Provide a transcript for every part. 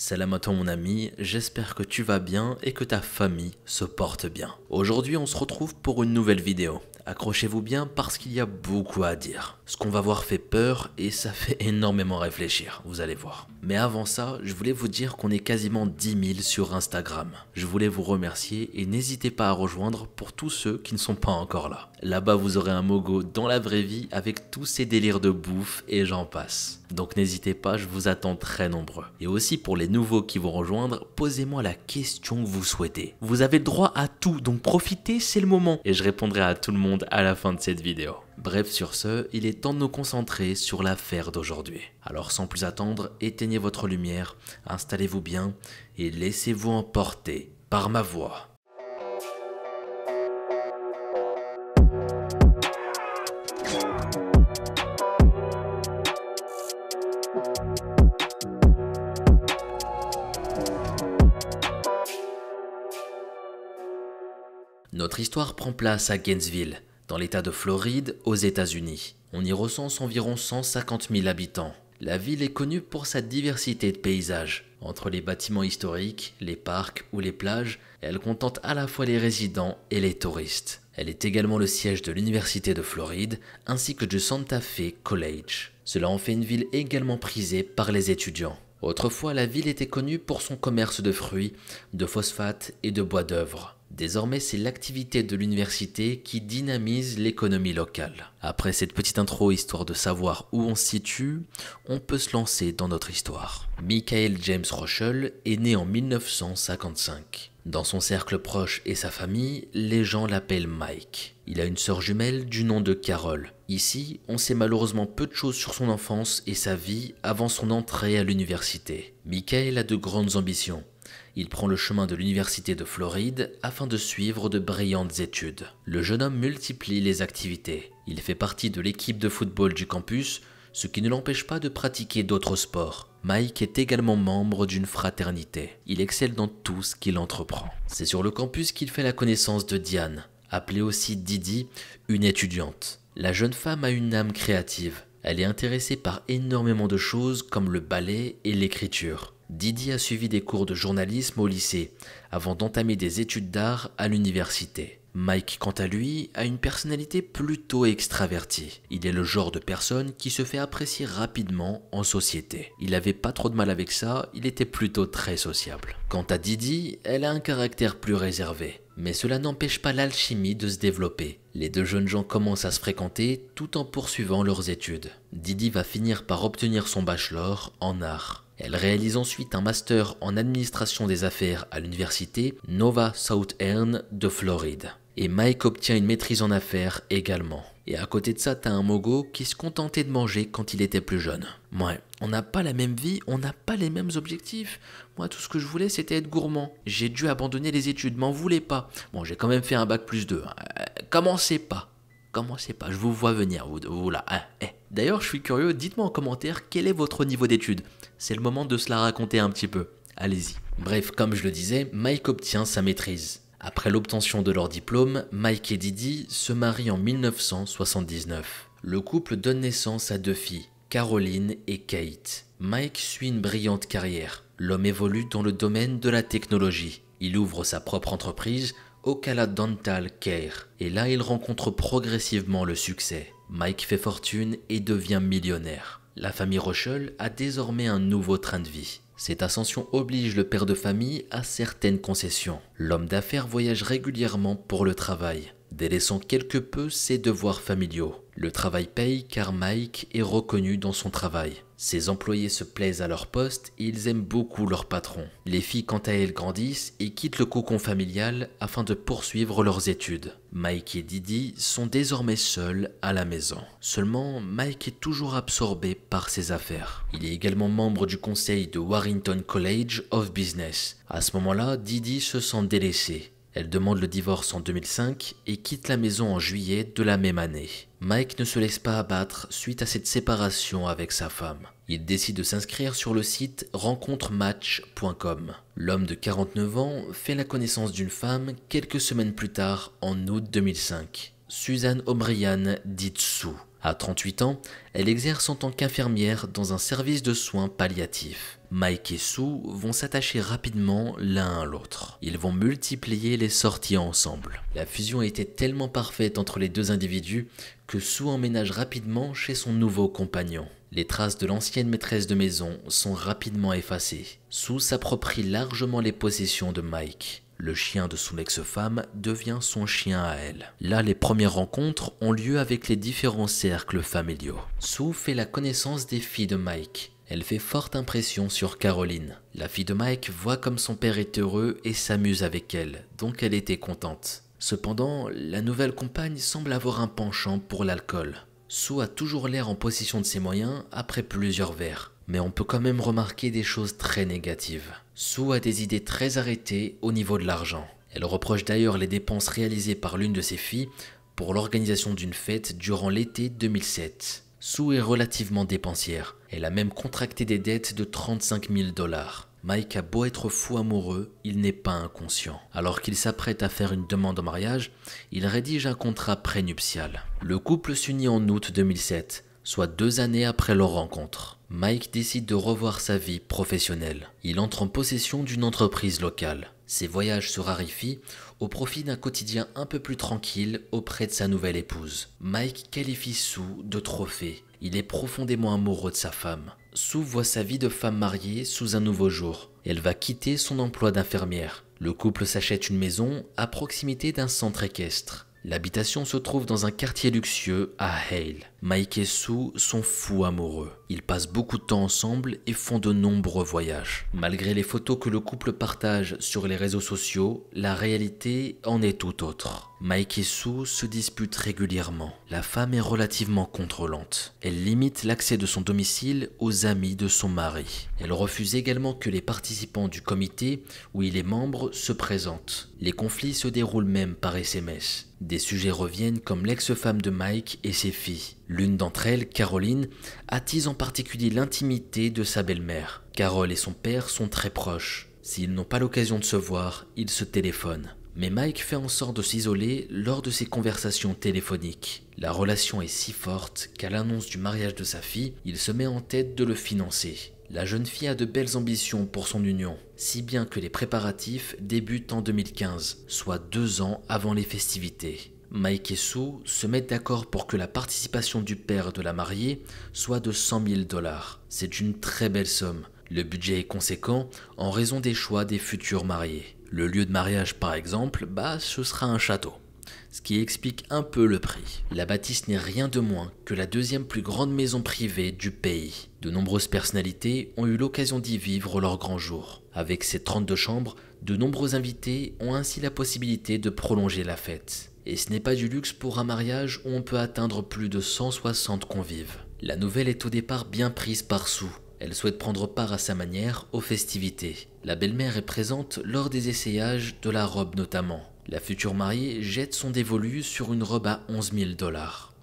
Salam à toi mon ami, j'espère que tu vas bien et que ta famille se porte bien. Aujourd'hui on se retrouve pour une nouvelle vidéo. Accrochez-vous bien parce qu'il y a beaucoup à dire. Ce qu'on va voir fait peur et ça fait énormément réfléchir, vous allez voir. Mais avant ça, je voulais vous dire qu'on est quasiment 10 000 sur Instagram. Je voulais vous remercier et n'hésitez pas à rejoindre pour tous ceux qui ne sont pas encore là. Là-bas vous aurez un Mogo dans la vraie vie avec tous ces délires de bouffe et j'en passe. Donc n'hésitez pas, je vous attends très nombreux. Et aussi pour les nouveaux qui vont rejoindre, posez-moi la question que vous souhaitez. Vous avez le droit à tout, donc profitez, c'est le moment. Et je répondrai à tout le monde à la fin de cette vidéo. Bref, sur ce, il est temps de nous concentrer sur l'affaire d'aujourd'hui. Alors sans plus attendre, éteignez votre lumière, installez-vous bien et laissez-vous emporter par ma voix. Notre histoire prend place à Gainesville, dans l'état de Floride, aux États-Unis. On y recense environ 150 000 habitants. La ville est connue pour sa diversité de paysages. Entre les bâtiments historiques, les parcs ou les plages, elle contente à la fois les résidents et les touristes. Elle est également le siège de l'Université de Floride ainsi que du Santa Fe College. Cela en fait une ville également prisée par les étudiants. Autrefois, la ville était connue pour son commerce de fruits, de phosphates et de bois d'œuvre. Désormais, c'est l'activité de l'université qui dynamise l'économie locale. Après cette petite intro, histoire de savoir où on se situe, on peut se lancer dans notre histoire. Michael James Rochelle est né en 1955. Dans son cercle proche et sa famille, les gens l'appellent Mike. Il a une sœur jumelle du nom de Carol. Ici, on sait malheureusement peu de choses sur son enfance et sa vie avant son entrée à l'université. Michael a de grandes ambitions. Il prend le chemin de l'université de Floride afin de suivre de brillantes études. Le jeune homme multiplie les activités. Il fait partie de l'équipe de football du campus, ce qui ne l'empêche pas de pratiquer d'autres sports. Mike est également membre d'une fraternité. Il excelle dans tout ce qu'il entreprend. C'est sur le campus qu'il fait la connaissance de Diane, appelée aussi Didi, une étudiante. La jeune femme a une âme créative. Elle est intéressée par énormément de choses comme le ballet et l'écriture. Didi a suivi des cours de journalisme au lycée, avant d'entamer des études d'art à l'université. Mike, quant à lui, a une personnalité plutôt extravertie. Il est le genre de personne qui se fait apprécier rapidement en société. Il n'avait pas trop de mal avec ça, il était plutôt très sociable. Quant à Didi, elle a un caractère plus réservé. Mais cela n'empêche pas l'alchimie de se développer. Les deux jeunes gens commencent à se fréquenter tout en poursuivant leurs études. Didi va finir par obtenir son bachelor en art. Elle réalise ensuite un master en administration des affaires à l'université Nova Southern de Floride. Et Mike obtient une maîtrise en affaires également. Et à côté de ça, t'as un Mogo qui se contentait de manger quand il était plus jeune. Ouais, on n'a pas la même vie, on n'a pas les mêmes objectifs. Moi, tout ce que je voulais, c'était être gourmand. J'ai dû abandonner les études, m'en voulez pas. Bon, j'ai quand même fait un bac+2. Commencez pas, je vous vois venir, vous là. D'ailleurs, je suis curieux, dites-moi en commentaire quel est votre niveau d'études. C'est le moment de se la raconter un petit peu. Allez-y. Bref, comme je le disais, Mike obtient sa maîtrise. Après l'obtention de leur diplôme, Mike et Didi se marient en 1979. Le couple donne naissance à deux filles, Caroline et Kate. Mike suit une brillante carrière. L'homme évolue dans le domaine de la technologie. Il ouvre sa propre entreprise, Ocala Dental Care. Et là, il rencontre progressivement le succès. Mike fait fortune et devient millionnaire. La famille Rochelle a désormais un nouveau train de vie. Cette ascension oblige le père de famille à certaines concessions. L'homme d'affaires voyage régulièrement pour le travail, délaissant quelque peu ses devoirs familiaux. Le travail paye car Mike est reconnu dans son travail. Ses employés se plaisent à leur poste et ils aiment beaucoup leur patron. Les filles quant à elles grandissent et quittent le cocon familial afin de poursuivre leurs études. Mike et Didi sont désormais seuls à la maison. Seulement, Mike est toujours absorbé par ses affaires. Il est également membre du conseil de Warrington College of Business. À ce moment-là, Didi se sent délaissée. Elle demande le divorce en 2005 et quitte la maison en juillet de la même année. Mike ne se laisse pas abattre suite à cette séparation avec sa femme. Il décide de s'inscrire sur le site rencontrematch.com. L'homme de 49 ans fait la connaissance d'une femme quelques semaines plus tard en août 2005. Suzanne O'Brien, dite Sue. À 38 ans, elle exerce en tant qu'infirmière dans un service de soins palliatifs. Mike et Sue vont s'attacher rapidement l'un à l'autre. Ils vont multiplier les sorties ensemble. La fusion était tellement parfaite entre les deux individus que Sue emménage rapidement chez son nouveau compagnon. Les traces de l'ancienne maîtresse de maison sont rapidement effacées. Sue s'approprie largement les possessions de Mike. Le chien de son ex-femme devient son chien à elle. Là, les premières rencontres ont lieu avec les différents cercles familiaux. Sue fait la connaissance des filles de Mike. Elle fait forte impression sur Caroline. La fille de Mike voit comme son père est heureux et s'amuse avec elle, donc elle était contente. Cependant, la nouvelle compagne semble avoir un penchant pour l'alcool. Sue a toujours l'air en possession de ses moyens après plusieurs verres, mais on peut quand même remarquer des choses très négatives. Sue a des idées très arrêtées au niveau de l'argent. Elle reproche d'ailleurs les dépenses réalisées par l'une de ses filles pour l'organisation d'une fête durant l'été 2007. Sue est relativement dépensière. Elle a même contracté des dettes de 35 000 $. Mike a beau être fou amoureux, il n'est pas inconscient. Alors qu'il s'apprête à faire une demande en mariage, il rédige un contrat prénuptial. Le couple s'unit en août 2007, soit 2 années après leur rencontre. Mike décide de revoir sa vie professionnelle. Il entre en possession d'une entreprise locale. Ses voyages se raréfient au profit d'un quotidien un peu plus tranquille auprès de sa nouvelle épouse. Mike qualifie Sue de trophée. Il est profondément amoureux de sa femme. Sue voit sa vie de femme mariée sous un nouveau jour. Elle va quitter son emploi d'infirmière. Le couple s'achète une maison à proximité d'un centre équestre. L'habitation se trouve dans un quartier luxueux à Hale. Mike et Sue sont fous amoureux. Ils passent beaucoup de temps ensemble et font de nombreux voyages. Malgré les photos que le couple partage sur les réseaux sociaux, la réalité en est tout autre. Mike et Sue se disputent régulièrement. La femme est relativement contrôlante. Elle limite l'accès de son domicile aux amis de son mari. Elle refuse également que les participants du comité où il est membre se présentent. Les conflits se déroulent même par SMS. Des sujets reviennent comme l'ex-femme de Mike et ses filles. L'une d'entre elles, Caroline, attise en particulier l'intimité de sa belle-mère. Carole et son père sont très proches. S'ils n'ont pas l'occasion de se voir, ils se téléphonent. Mais Mike fait en sorte de s'isoler lors de ses conversations téléphoniques. La relation est si forte qu'à l'annonce du mariage de sa fille, il se met en tête de le financer. La jeune fille a de belles ambitions pour son union, si bien que les préparatifs débutent en 2015, soit 2 ans avant les festivités. Mike et Sue se mettent d'accord pour que la participation du père de la mariée soit de 100 000 $. C'est une très belle somme. Le budget est conséquent en raison des choix des futurs mariés. Le lieu de mariage par exemple, ce sera un château. Ce qui explique un peu le prix. La bâtisse n'est rien de moins que la 2e plus grande maison privée du pays. De nombreuses personnalités ont eu l'occasion d'y vivre leur grand jour. Avec ses 32 chambres, de nombreux invités ont ainsi la possibilité de prolonger la fête. Et ce n'est pas du luxe pour un mariage où on peut atteindre plus de 160 convives. La nouvelle est au départ bien prise par Sue. Elle souhaite prendre part à sa manière aux festivités. La belle-mère est présente lors des essayages de la robe notamment. La future mariée jette son dévolu sur une robe à 11 000 $.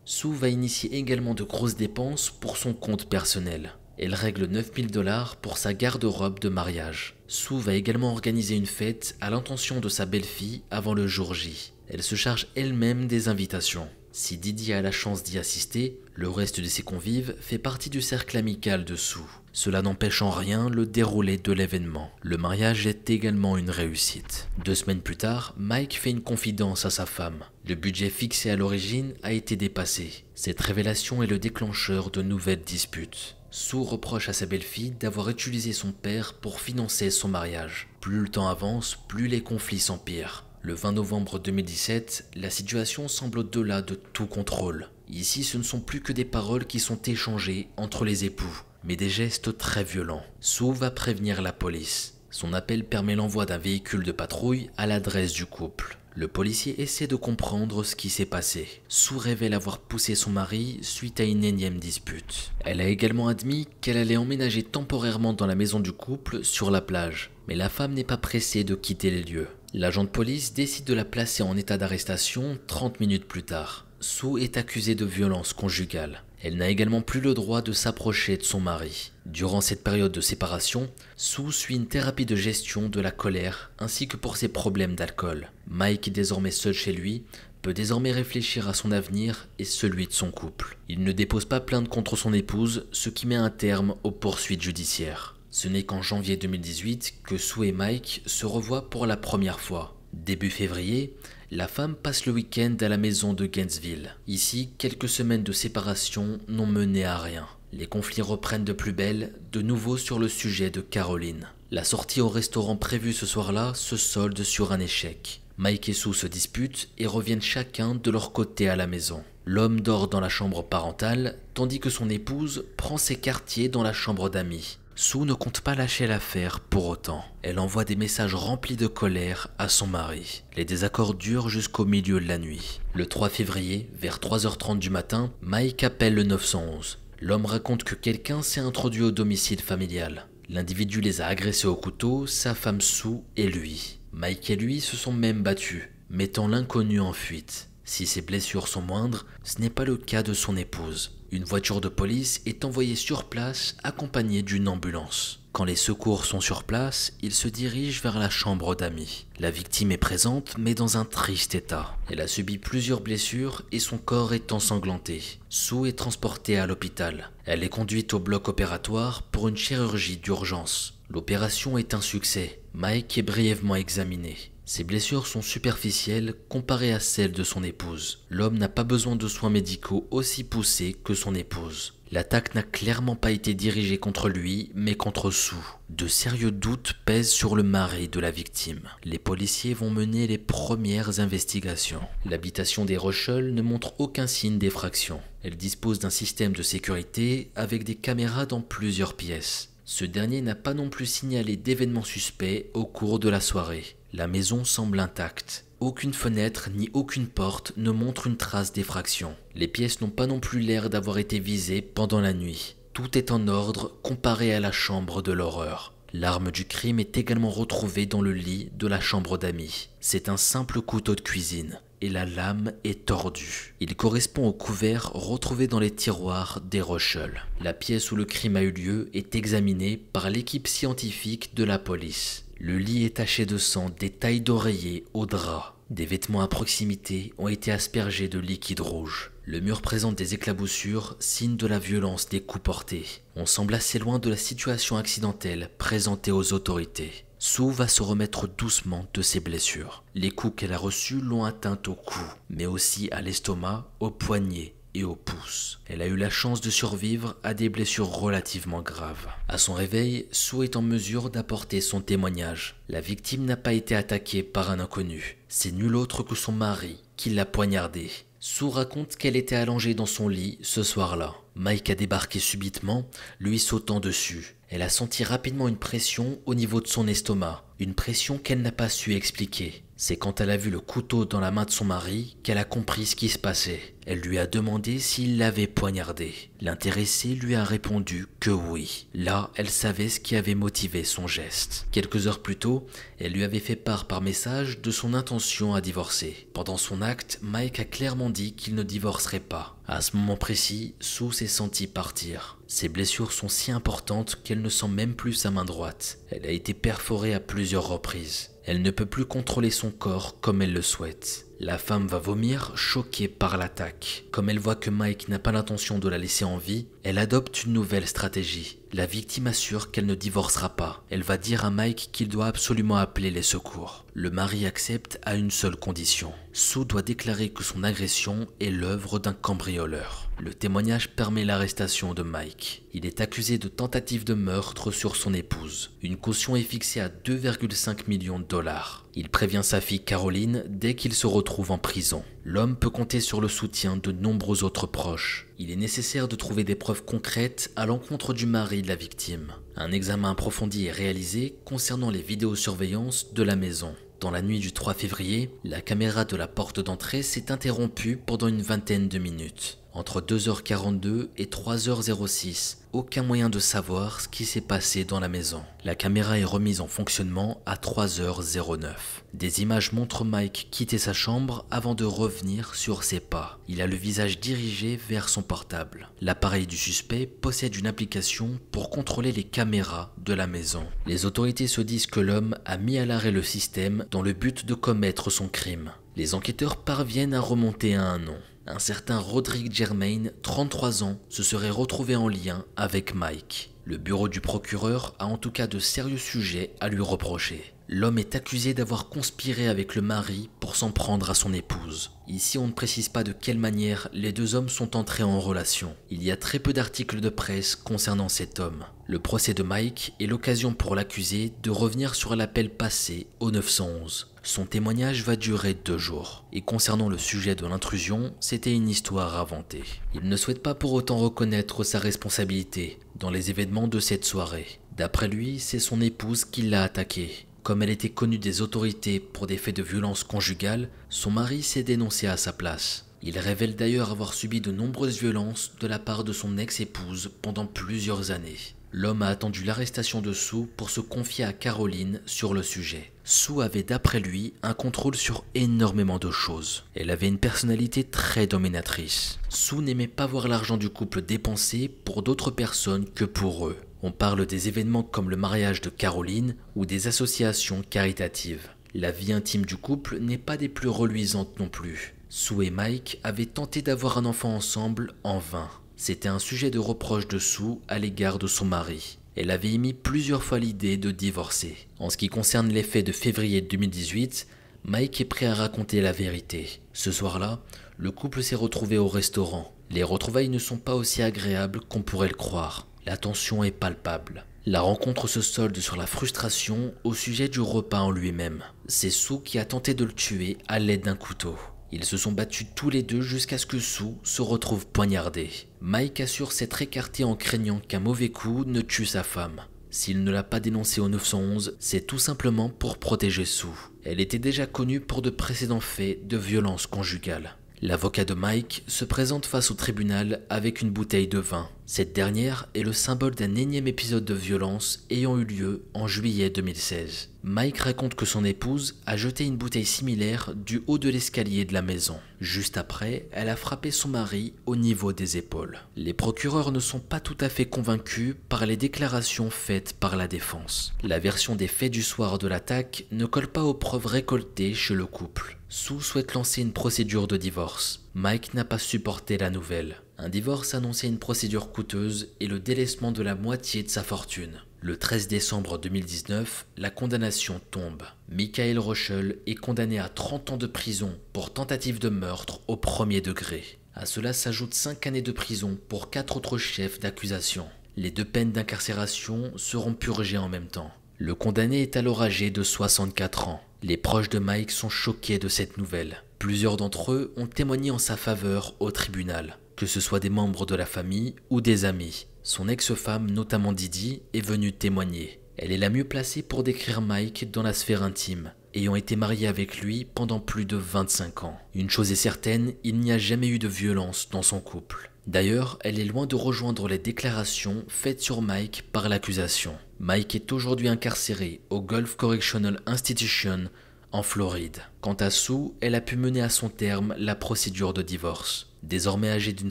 Sue va initier également de grosses dépenses pour son compte personnel. Elle règle 9 000 $ pour sa garde-robe de mariage. Sue va également organiser une fête à l'intention de sa belle-fille avant le jour J. Elle se charge elle-même des invitations. Si Didi a la chance d'y assister, le reste de ses convives fait partie du cercle amical de Sue. Cela n'empêche en rien le déroulé de l'événement. Le mariage est également une réussite. 2 semaines plus tard, Mike fait une confidence à sa femme. Le budget fixé à l'origine a été dépassé. Cette révélation est le déclencheur de nouvelles disputes. Sue reproche à sa belle-fille d'avoir utilisé son père pour financer son mariage. Plus le temps avance, plus les conflits s'empirent. Le 20 novembre 2017, la situation semble au-delà de tout contrôle. Ici, ce ne sont plus que des paroles qui sont échangées entre les époux, mais des gestes très violents. Sue va prévenir la police. Son appel permet l'envoi d'un véhicule de patrouille à l'adresse du couple. Le policier essaie de comprendre ce qui s'est passé. Sue révèle avoir poussé son mari suite à une énième dispute. Elle a également admis qu'elle allait emménager temporairement dans la maison du couple sur la plage. Mais la femme n'est pas pressée de quitter les lieux. L'agent de police décide de la placer en état d'arrestation 30 minutes plus tard. Sue est accusée de violence conjugale. Elle n'a également plus le droit de s'approcher de son mari. Durant cette période de séparation, Sue suit une thérapie de gestion de la colère ainsi que pour ses problèmes d'alcool. Mike, désormais seul chez lui, peut désormais réfléchir à son avenir et celui de son couple. Il ne dépose pas plainte contre son épouse, ce qui met un terme aux poursuites judiciaires. Ce n'est qu'en janvier 2018 que Sue et Mike se revoient pour la première fois. Début février, la femme passe le week-end à la maison de Gainesville. Ici, quelques semaines de séparation n'ont mené à rien. Les conflits reprennent de plus belle, de nouveau sur le sujet de Caroline. La sortie au restaurant prévue ce soir-là se solde sur un échec. Mike et Sue se disputent et reviennent chacun de leur côté à la maison. L'homme dort dans la chambre parentale, tandis que son épouse prend ses quartiers dans la chambre d'amis. Sue ne compte pas lâcher l'affaire pour autant. Elle envoie des messages remplis de colère à son mari. Les désaccords durent jusqu'au milieu de la nuit. Le 3 février, vers 3h30 du matin, Mike appelle le 911. L'homme raconte que quelqu'un s'est introduit au domicile familial. L'individu les a agressés au couteau, sa femme Sue et lui. Mike et lui se sont même battus, mettant l'inconnu en fuite. Si ses blessures sont moindres, ce n'est pas le cas de son épouse. Une voiture de police est envoyée sur place accompagnée d'une ambulance. Quand les secours sont sur place, ils se dirigent vers la chambre d'amis. La victime est présente mais dans un triste état. Elle a subi plusieurs blessures et son corps est ensanglanté. Sue est transportée à l'hôpital. Elle est conduite au bloc opératoire pour une chirurgie d'urgence. L'opération est un succès. Mike est brièvement examiné. Ses blessures sont superficielles comparées à celles de son épouse. L'homme n'a pas besoin de soins médicaux aussi poussés que son épouse. L'attaque n'a clairement pas été dirigée contre lui, mais contre Sue. De sérieux doutes pèsent sur le mari de la victime. Les policiers vont mener les premières investigations. L'habitation des Ruschel ne montre aucun signe d'effraction. Elle dispose d'un système de sécurité avec des caméras dans plusieurs pièces. Ce dernier n'a pas non plus signalé d'événements suspects au cours de la soirée. La maison semble intacte. Aucune fenêtre ni aucune porte ne montre une trace d'effraction. Les pièces n'ont pas non plus l'air d'avoir été visées pendant la nuit. Tout est en ordre comparé à la chambre de l'horreur. L'arme du crime est également retrouvée dans le lit de la chambre d'amis. C'est un simple couteau de cuisine et la lame est tordue. Il correspond au couvert retrouvé dans les tiroirs des Ruschel. La pièce où le crime a eu lieu est examinée par l'équipe scientifique de la police. Le lit est taché de sang, des tailles d'oreiller au drap. Des vêtements à proximité ont été aspergés de liquide rouge. Le mur présente des éclaboussures, signe de la violence des coups portés. On semble assez loin de la situation accidentelle présentée aux autorités. Sue va se remettre doucement de ses blessures. Les coups qu'elle a reçus l'ont atteinte au cou, mais aussi à l'estomac, au poignet et au pouce. Elle a eu la chance de survivre à des blessures relativement graves. À son réveil, Sue est en mesure d'apporter son témoignage. La victime n'a pas été attaquée par un inconnu. C'est nul autre que son mari qui l'a poignardée. Sue raconte qu'elle était allongée dans son lit ce soir-là. Mike a débarqué subitement, lui sautant dessus. Elle a senti rapidement une pression au niveau de son estomac, une pression qu'elle n'a pas su expliquer. C'est quand elle a vu le couteau dans la main de son mari qu'elle a compris ce qui se passait. Elle lui a demandé s'il l'avait poignardé. L'intéressé lui a répondu que oui. Là, elle savait ce qui avait motivé son geste. Quelques heures plus tôt, elle lui avait fait part par message de son intention à divorcer. Pendant son acte, Mike a clairement dit qu'il ne divorcerait pas. À ce moment précis, Sue s'est sentie partir. Ses blessures sont si importantes qu'elle ne sent même plus sa main droite. Elle a été perforée à plusieurs reprises. Elle ne peut plus contrôler son corps comme elle le souhaite. La femme va vomir, choquée par l'attaque. Comme elle voit que Mike n'a pas l'intention de la laisser en vie, elle adopte une nouvelle stratégie. La victime assure qu'elle ne divorcera pas. Elle va dire à Mike qu'il doit absolument appeler les secours. Le mari accepte à une seule condition. Sue doit déclarer que son agression est l'œuvre d'un cambrioleur. Le témoignage permet l'arrestation de Mike. Il est accusé de tentative de meurtre sur son épouse. Une caution est fixée à 2,5 millions de dollars. Il prévient sa fille Caroline dès qu'il se retrouve en prison. L'homme peut compter sur le soutien de nombreux autres proches. Il est nécessaire de trouver des preuves concrètes à l'encontre du mari de la victime. Un examen approfondi est réalisé concernant les vidéosurveillances de la maison. Dans la nuit du 3 février, la caméra de la porte d'entrée s'est interrompue pendant une vingtaine de minutes. Entre 2h42 et 3h06, aucun moyen de savoir ce qui s'est passé dans la maison. La caméra est remise en fonctionnement à 3h09. Des images montrent Mike quitter sa chambre avant de revenir sur ses pas. Il a le visage dirigé vers son portable. L'appareil du suspect possède une application pour contrôler les caméras de la maison. Les autorités se disent que l'homme a mis à l'arrêt le système dans le but de commettre son crime. Les enquêteurs parviennent à remonter à un nom. Un certain Roderick Germain, 33 ans, se serait retrouvé en lien avec Mike. Le bureau du procureur a en tout cas de sérieux sujets à lui reprocher. L'homme est accusé d'avoir conspiré avec le mari pour s'en prendre à son épouse. Ici, on ne précise pas de quelle manière les deux hommes sont entrés en relation. Il y a très peu d'articles de presse concernant cet homme. Le procès de Mike est l'occasion pour l'accusé de revenir sur l'appel passé au 911. Son témoignage va durer 2 jours. Et concernant le sujet de l'intrusion, c'était une histoire inventée. Il ne souhaite pas pour autant reconnaître sa responsabilité dans les événements de cette soirée. D'après lui, c'est son épouse qui l'a attaqué. Comme elle était connue des autorités pour des faits de violence conjugale, son mari s'est dénoncé à sa place. Il révèle d'ailleurs avoir subi de nombreuses violences de la part de son ex-épouse pendant plusieurs années. L'homme a attendu l'arrestation de Sue pour se confier à Caroline sur le sujet. Sue avait d'après lui un contrôle sur énormément de choses. Elle avait une personnalité très dominatrice. Sue n'aimait pas voir l'argent du couple dépensé pour d'autres personnes que pour eux. On parle des événements comme le mariage de Caroline ou des associations caritatives. La vie intime du couple n'est pas des plus reluisantes non plus. Sue et Mike avaient tenté d'avoir un enfant ensemble en vain. C'était un sujet de reproche de Sue à l'égard de son mari. Elle avait émis plusieurs fois l'idée de divorcer. En ce qui concerne les faits de février 2018, Mike est prêt à raconter la vérité. Ce soir-là, le couple s'est retrouvé au restaurant. Les retrouvailles ne sont pas aussi agréables qu'on pourrait le croire. La tension est palpable. La rencontre se solde sur la frustration au sujet du repas en lui-même. C'est Sue qui a tenté de le tuer à l'aide d'un couteau. Ils se sont battus tous les deux jusqu'à ce que Sue se retrouve poignardée. Mike assure s'être écarté en craignant qu'un mauvais coup ne tue sa femme. S'il ne l'a pas dénoncé au 911, c'est tout simplement pour protéger Sue. Elle était déjà connue pour de précédents faits de violence conjugale. L'avocat de Mike se présente face au tribunal avec une bouteille de vin. Cette dernière est le symbole d'un énième épisode de violence ayant eu lieu en juillet 2016. Mike raconte que son épouse a jeté une bouteille similaire du haut de l'escalier de la maison. Juste après, elle a frappé son mari au niveau des épaules. Les procureurs ne sont pas tout à fait convaincus par les déclarations faites par la défense. La version des faits du soir de l'attaque ne colle pas aux preuves récoltées chez le couple. Sue souhaite lancer une procédure de divorce. Mike n'a pas supporté la nouvelle. Un divorce annonçait une procédure coûteuse et le délaissement de la moitié de sa fortune. Le 13 décembre 2019, la condamnation tombe. Michael Rochelle est condamné à 30 ans de prison pour tentative de meurtre au premier degré. À cela s'ajoutent 5 années de prison pour 4 autres chefs d'accusation. Les 2 peines d'incarcération seront purgées en même temps. Le condamné est alors âgé de 64 ans. Les proches de Mike sont choqués de cette nouvelle. Plusieurs d'entre eux ont témoigné en sa faveur au tribunal, que ce soit des membres de la famille ou des amis. Son ex-femme, notamment Didi, est venue témoigner. Elle est la mieux placée pour décrire Mike dans la sphère intime, ayant été mariée avec lui pendant plus de 25 ans. Une chose est certaine, il n'y a jamais eu de violence dans son couple. D'ailleurs, elle est loin de rejoindre les déclarations faites sur Mike par l'accusation. Mike est aujourd'hui incarcéré au Gulf Correctional Institution en Floride. Quant à Sue, elle a pu mener à son terme la procédure de divorce. Désormais âgée d'une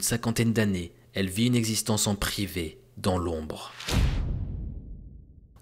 50aine d'années, elle vit une existence en privé, dans l'ombre.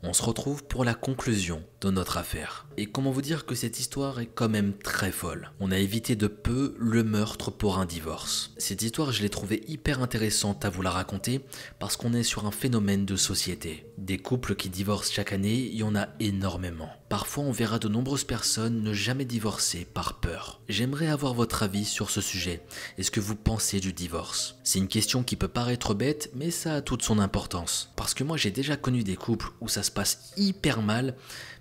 On se retrouve pour la conclusion de notre affaire. Et comment vous dire que cette histoire est quand même très folle. On a évité de peu le meurtre pour un divorce. Cette histoire, je l'ai trouvée hyper intéressante à vous la raconter parce qu'on est sur un phénomène de société. Des couples qui divorcent chaque année, il y en a énormément. Parfois, on verra de nombreuses personnes ne jamais divorcer par peur. J'aimerais avoir votre avis sur ce sujet. Est-ce que vous pensez du divorce? C'est une question qui peut paraître bête, mais ça a toute son importance. Parce que moi, j'ai déjà connu des couples où ça se passe hyper mal,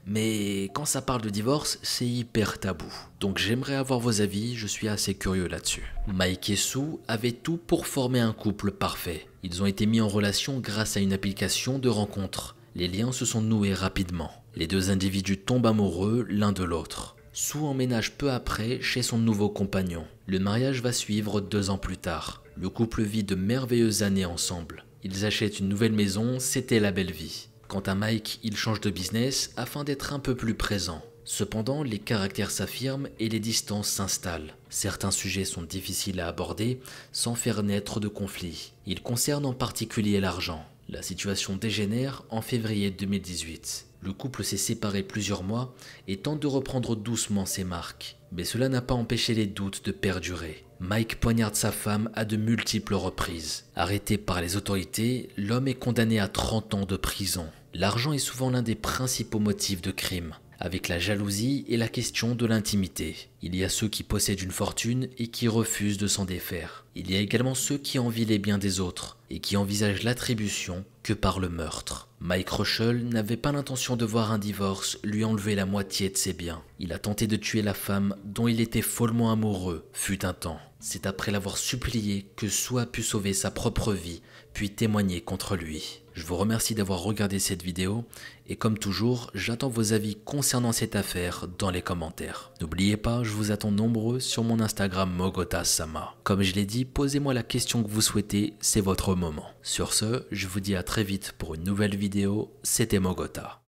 mais quand ça parle de divorce, c'est hyper tabou. Donc j'aimerais avoir vos avis, je suis assez curieux là-dessus. Mike et Sue avaient tout pour former un couple parfait. Ils ont été mis en relation grâce à une application de rencontre. Les liens se sont noués rapidement. Les 2 individus tombent amoureux l'un de l'autre. Sue emménage peu après chez son nouveau compagnon. Le mariage va suivre 2 ans plus tard. Le couple vit de merveilleuses années ensemble. Ils achètent une nouvelle maison, c'était la belle vie. Quant à Mike, il change de business afin d'être un peu plus présent. Cependant, les caractères s'affirment et les distances s'installent. Certains sujets sont difficiles à aborder sans faire naître de conflits. Ils concernent en particulier l'argent. La situation dégénère en février 2018. Le couple s'est séparé plusieurs mois et tente de reprendre doucement ses marques. Mais cela n'a pas empêché les doutes de perdurer. Mike poignarde sa femme à de multiples reprises. Arrêté par les autorités, l'homme est condamné à 30 ans de prison. L'argent est souvent l'un des principaux motifs de crime, avec la jalousie et la question de l'intimité. Il y a ceux qui possèdent une fortune et qui refusent de s'en défaire. Il y a également ceux qui envient les biens des autres et qui envisagent l'attribution que par le meurtre. Mike Russell n'avait pas l'intention de voir un divorce lui enlever la moitié de ses biens. Il a tenté de tuer la femme dont il était follement amoureux, fut un temps. C'est après l'avoir supplié que Sue a pu sauver sa propre vie, puis témoigner contre lui. Je vous remercie d'avoir regardé cette vidéo et comme toujours, j'attends vos avis concernant cette affaire dans les commentaires. N'oubliez pas, je vous attends nombreux sur mon Instagram Mogota-sama. Comme je l'ai dit, posez-moi la question que vous souhaitez, c'est votre moment. Sur ce, je vous dis à très vite pour une nouvelle vidéo, c'était Mogota.